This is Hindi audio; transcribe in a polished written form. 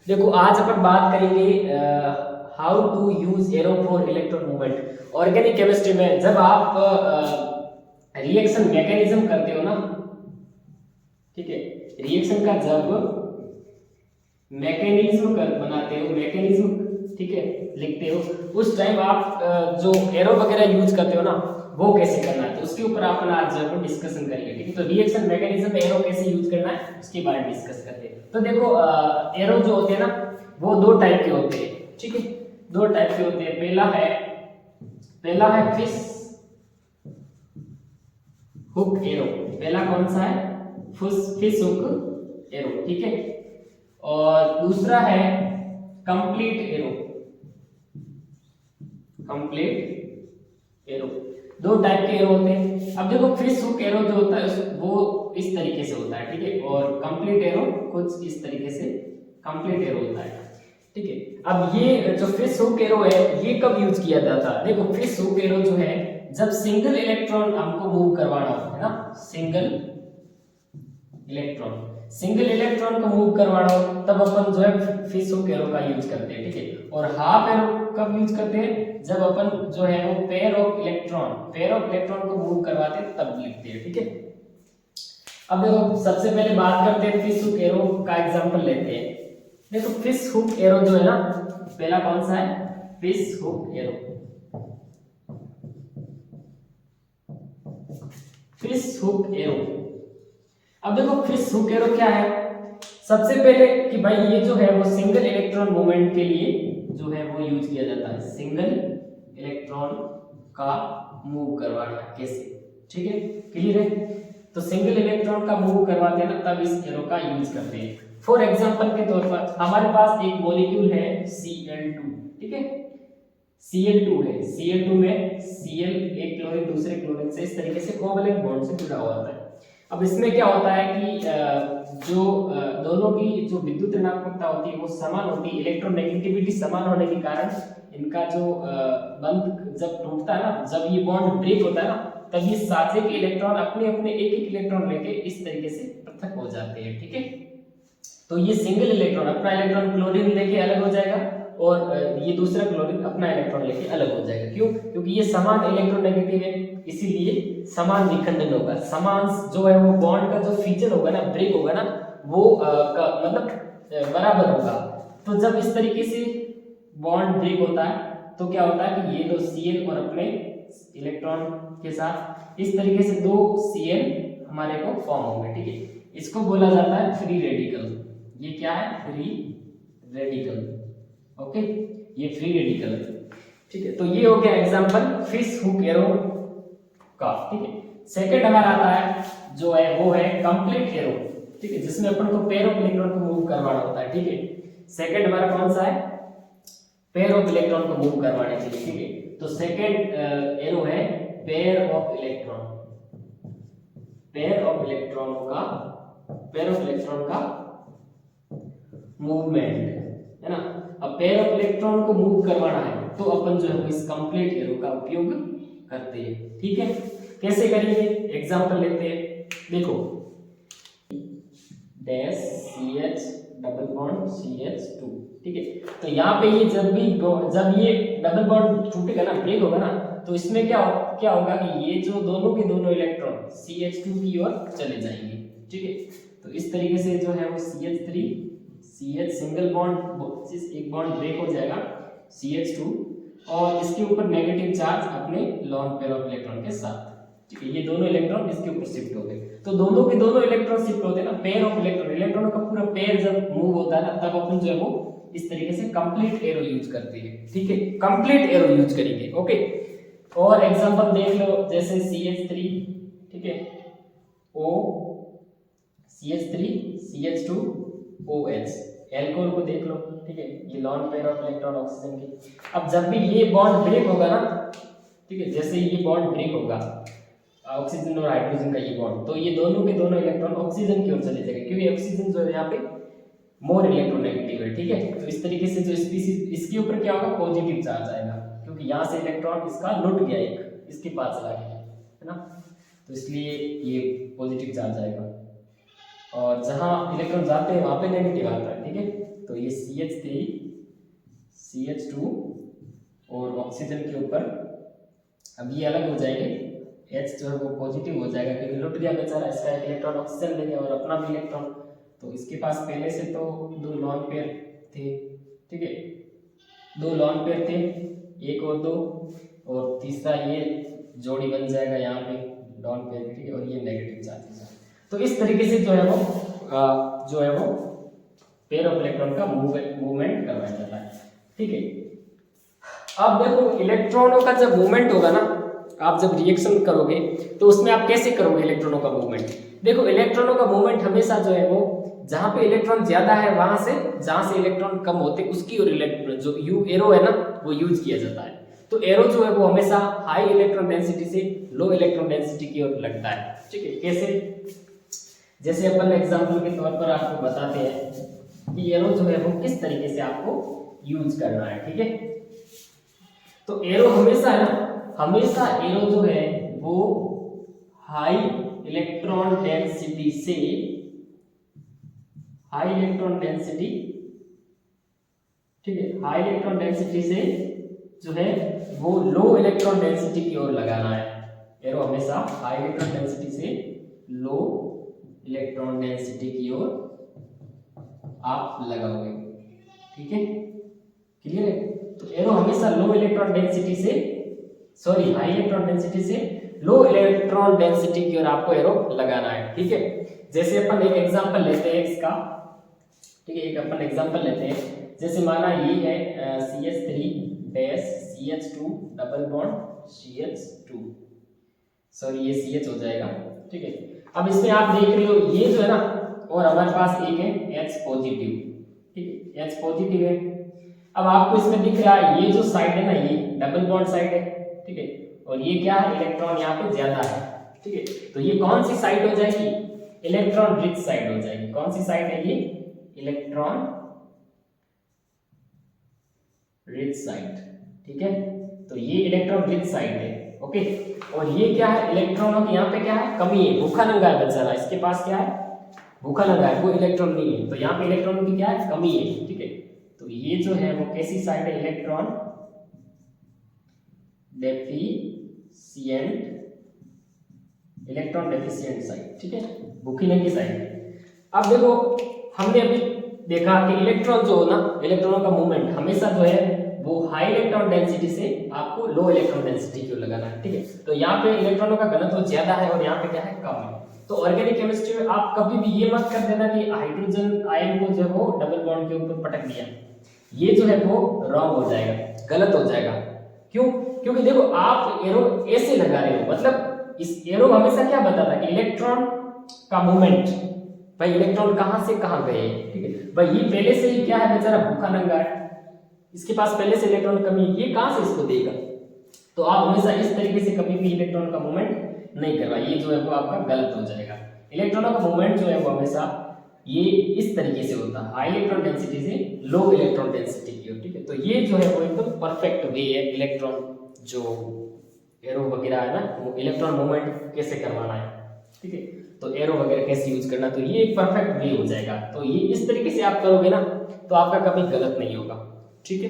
देखो आज अपन बात करेंगे how to use arrow for electron movement. Organic chemistry में जब आप रिएक्शन मैकेनिज्म करते हो ना, ठीक है, रिएक्शन का जब मैकेनिज्म कर बनाते हो, मैकेनिज्म, ठीक है, लिखते हो, उस टाइम आप जो एरो वगैरह यूज करते हो ना, वो कैसे करना है, तो उसके ऊपर अपन आज अपन डिस्कशन करेंगे। ठीक है, तो रिएक्शन मैकेनिज्म में एरो कैसे यूज करना है उसके बारे में डिस्कस करते हैं। तो देखो एरो जो होते हैं ना, वो दो टाइप के होते हैं। ठीक है, दो टाइप के होते हैं। पहला है फिश हुक एरो। पहला कौन सा है? Fish hook arrow. ठीक है, और दूसरा है कंप्लीट एरो। कंप्लीट एरो, दो टाइप के एरो होते हैं। अब देखो फिश हुक एरो जो होता है वो इस तरीके से होता है, ठीक है, और कंप्लीट एरो कुछ इस तरीके से कंप्लीट एरो होता है। ठीक है, अब ये जो फिश हुक एरो है ये कब यूज किया जाता है? देखो फिश हुक एरो जो है जब सिंगल इलेक्ट्रॉन हमको मूव करवाना हो, है ना, सिंगल इलेक्ट्रॉन को मूव करवाना हो तब अपन जो है फिश हुक एरो का यूज करते हैं। ठीक है, और हाफ एरो कब यूज करते हैं? जब अपन जो है वो पेयर ऑफ इलेक्ट्रॉन को मूव करवाते हैं तब लिखते हैं। ठीक है, अब देखो सबसे पहले बात करते हैं फिश हुक एरो का एग्जांपल लेते हैं। देखो फिश हुक एरो जो है ना, पहला कौन सा है? Fish hook arrow. Fish hook arrow, अब देखो फिश हुक एरो क्या है? सबसे पहले कि भाई ये जो है वो सिंगल इलेक्ट्रॉन मूवमेंट के लिए जो है वो यूज किया जाता है, सिंगल इलेक्ट्रॉन का मूव करवाना कैसे। ठीक है, क्लियर है? तो सिंगल इलेक्ट्रॉन का मूव करवाते हैं ना तब इस एरो का यूज करते हैं। फॉर एग्जांपल के तौर पर हमारे पास एक मॉलिक्यूल है Cl2, ठीक है, Cl2 है, Cl2 में Cl एक क्लोरीन दूसरे क्लोरीन से इस तरीके से कोवैलेंट बॉन्ड से जुड़ा हुआ होता है। अब इसमें क्या होता है कि जो दोनों की जो विद्युत ऋणात्मकता होती है वो समान होती है, इलेक्ट्रोनेगेटिविटी समान होने के कारण इनका जो बंध जब टूटता है ना, जब ये बॉन्ड ब्रेक होता है ना, तब ये साझे के इलेक्ट्रॉन अपने अपने एक एक इलेक्ट्रॉन लेके इस तरीके से पृथक हो जाते हैं। ठीक है, तो ये सिंगल इलेक्ट्रॉन अपना इलेक्ट्रॉन क्लोरीन लेके अलग हो जाएगा और ये दूसरा क्लोरीन अपना इलेक्ट्रॉन लेके अलग हो जाएगा। क्यों? क्योंकि ये समान इलेक्ट्रोनेगेटिव है, इसीलिए समान विखंडन होगा। समान जो है वो बॉन्ड का जो फीचर होगा ना, ब्रेक होगा ना, वो मतलब बराबर होगा। तो जब इस तरीके से बॉन्ड ब्रेक होता है तो क्या होता है कि ये दो Cl और अपने इलेक्ट्रॉन के साथ इस तरीके से दो Cl हमारे को फॉर्म होंगे। ठीक है, इसको बोला जाता है फ्री रेडिकल। ये क्या है? Free radical. ओके, ये फ्री रेडिकल है। ठीक है, तो ये हो गया एग्जांपल फिश हुक एरो का। ठीक है, सेकंड हमारा आता है जो है वो है कंप्लीट एरो। ठीक है, जिसमें अपन को पेयर ऑफ इलेक्ट्रॉन को मूव करवाना होता है। ठीक है, सेकंड हमारा कौन सा है? पेयर ऑफ इलेक्ट्रॉन को मूव करवाने के लिए। ठीक है, तो सेकंड एरो है pair of electron. Pair of electron का मूवमेंट, है ना। अब पेयर ऑफ इलेक्ट्रॉन को मूव करवाना है तो अपन जो है इस कंप्लीट एरो का उपयोग करते हैं। ठीक है, कैसे करेंगे? एग्जांपल लेते हैं। देखो dash CH double bond CH2। ठीक है, तो यहाँ पे ये जब ये डबल बॉन्ड टूटेगा ना, ब्रेक होगा ना, तो इसमें क्या होगा कि ये जो दोनों के दोनों इलेक्ट्रॉन CH2 की ओर चले जाएंगे। ठीक है, तो इस तरीके से जो है वो CH3 CH सिंगल बॉन्ड, एक बॉन्ड ब्रेक हो जाएगा CH2 और इसके ऊपर नेगेटिव चार्ज अपने लॉन पेयर ऑफ इलेक्ट्रॉन के साथ। ठीक है, ये दोनों इलेक्ट्रॉन इसके ऊपर शिफ्ट हो गए। तो दोनों के दोनों इलेक्ट्रॉन शिफ्ट होते हैं ना, पेयर ऑफ इलेक्ट्रॉनों का पूरा पेयर जब मूव होता है ना, तब अपन जो है वो इस तरीके से कंप्लीट एरो यूज करते हैं। ठीक है, कंप्लीट एरो यूज करेंगे। ओके, और एग्जांपल देख लो जैसे CH3, ठीक है, O CH3 CH2 OH, alcohol को देख लो। ठीक है, ये lone pair of electron oxygen की। अब जब भी ये बॉन्ड ब्रेक होगा ना, ठीक है, जैसे ये बॉन्ड ब्रेक होगा ऑक्सीजन और हाइड्रोजन का ये बॉन्ड, तो ये दोनों के दोनों इलेक्ट्रॉन ऑक्सीजन की ओर चले जाएंगे क्योंकि ऑक्सीजन जो है यहाँ पे मोर इलेक्ट्रोनेगेटिव है। ठीक है, तो इस तरीके से जो स्पीसीज इसके ऊपर क्या होगा? पॉजिटिव चार्ज आएगा क्योंकि यहाँ से इलेक्ट्रॉन इसका लुट गया, एक इसके पास चला गया, है ना, तो इसलिए ये पॉजिटिव पॉजिटिव चार्ज आएगा, और जहां इलेक्ट्रॉन जाते हैं वहां पे नेगेटिव आता है। ठीक है, तो ये CH3 CH2 और ऑक्सीजन के ऊपर अब ये अलग हो जाएंगे, H जो है वो पॉजिटिव हो जाएगा क्योंकि लुट गया बेचारा, इसका एक इलेक्ट्रॉन ऑक्सीजन ले गया और अपना भी इलेक्ट्रॉन, तो इसके पास पहले से तो 2 लॉन पेयर थे। ठीक है, 2 लॉन पेयर थे, 1 और 2, और तीसरा ये जोड़ी बन जाएगा यहाँ पे लॉन पेयर। ठीक है, और ये नेगेटिव चार्ज है। तो इस तरीके से जो है वो पेयर ऑफ इलेक्ट्रॉन का मूवमेंट करवाया जाता है। ठीक है, अब देखो इलेक्ट्रॉनों का जब मूवमेंट होगा ना, आप जब रिएक्शन करोगे तो उसमें आप कैसे करोगे इलेक्ट्रॉनों का मूवमेंट। देखो इलेक्ट्रॉनों का मूवमेंट हमेशा जो है वो जहां पे इलेक्ट्रॉन ज्यादा है वहां से, जहां से इलेक्ट्रॉन कम होते उसकी और जो यू एरो है ना वो यूज किया जाता है। तो एरो जो है वो हमेशा हाई इलेक्ट्रॉन डेंसिटी से लो इलेक्ट्रॉन डेंसिटी की ओर लगता है। ठीक है, कैसे, जैसे अपन एग्जांपल के तौर पर आपको बताते हैं कि एरो जो है वो किस तरीके से आपको यूज करना है। ठीक है, तो एरो हमेशा है ना, हमेशा एरो जो है वो हाई इलेक्ट्रॉन डेंसिटी से हाई इलेक्ट्रॉन डेंसिटी, ठीक है, हाई इलेक्ट्रॉन डेंसिटी से जो है वो लो इलेक्ट्रॉन डेंसिटी की ओर लगाना है। एरो हमेशा हाई इलेक्ट्रॉन डेंसिटी से लो इलेक्ट्रॉन डेंसिटी की ओर आप लगाओगे। ठीक है, क्लियर है। तो एरो हमेशा लो इलेक्ट्रॉन डेंसिटी से, सॉरी हाई इलेक्ट्रॉन डेंसिटी से लो इलेक्ट्रॉन डेंसिटी की ओर आपको एरो लगाना है। ठीक है, जैसे अपन एक एग्जांपल लेते हैं इसका। ठीक है, एक अपन एग्जांपल लेते हैं, जैसे माना ये है CH3 dash CH2 double bond CH2, sorry ये CH हो जाएगा। ठीक है, अब इसमें आप देख रहे हो ये जो है ना, और हमारे पास एक है H पॉजिटिव। ठीक है, H पॉजिटिव है। अब आपको इसमें दिख रहा है ये जो साइड है ना, ये डबल बॉन्ड साइड है। ठीक है, और ये क्या है, इलेक्ट्रॉन यहाँ पे ज्यादा है। ठीक है, तो ये कौन सी साइड हो जाएगी, इलेक्ट्रॉन रिच साइड हो जाएगी। कौन सी साइड है ये, इलेक्ट्रॉन रिच साइड। ठीक है, तो ये इलेक्ट्रॉन रिच साइड है। ओके, और ये क्या है, इलेक्ट्रॉनों की यहाँ पे क्या है, कमी है, भूखा नंगा है बेचारा, इसके पास क्या है, भूखा नंगा है, कोई इलेक्ट्रॉन नहीं है, तो यहाँ पे इलेक्ट्रॉनों की क्या है, कमी है। ठीक है, तो ये जो है वो कैसी साइड है, electron deficient, electron deficient side. ठीक है, भूखी नंगी साइड। अब देखो हमने अभी देखा कि इलेक्ट्रॉन जो हो ना, इलेक्ट्रॉनों का मूवमेंट हमेशा जो है वो हाई इलेक्ट्रॉन डेंसिटी से आपको लो इलेक्ट्रॉन डेंसिटी की ओर लगाना है। ठीक है, तो यहाँ पे इलेक्ट्रॉनों का घनत्व ज्यादा है और यहाँ पे क्या है, कम है। तो ऑर्गेनिक केमिस्ट्री में आप कभी भी ये मत कर देना कि हाइड्रोजन आयन को जो है वो डबल बॉन्ड के ऊपर पटक दिया, ये जो है वो रॉन्ग हो जाएगा, गलत हो जाएगा। क्यों, क्योंकि देखो आप एरो ऐसे लगा रहे हो, मतलब इस एरो हमेशा क्या बताता है कि इलेक्ट्रॉन का मूवमेंट, भाई इलेक्ट्रॉन कहां से कहां गए। ठीक है, भाई ये पहले से ही क्या है, बेचारा भूखा नंगा है, इसके पास पहले से इलेक्ट्रॉन कमी है, ये कहां से इसको देगा। तो आप हमेशा इस तरीके से कभी भी इलेक्ट्रॉन का मूवमेंट नहीं करवा, ये जो है वो आपका गलत हो जाएगा। इलेक्ट्रॉनों का मूवमेंट जो है वो हमेशा ये इस तरीके से होता है, हाई इलेक्ट्रॉन डेंसिटी से लो इलेक्ट्रॉन डेंसिटी की ओर। ठीक है, तो ये जो है वो एकदम परफेक्ट वे है इलेक्ट्रॉन जो एरो वगैरह है ना, वो इलेक्ट्रॉन मूवमेंट कैसे करवाना है। ठीक है, तो एरो वगैरह कैसे यूज करना, तो ये एक परफेक्ट वे हो जाएगा। तो ये इस तरीके से आप करोगे ना तो आपका कभी गलत नहीं होगा। ठीक है।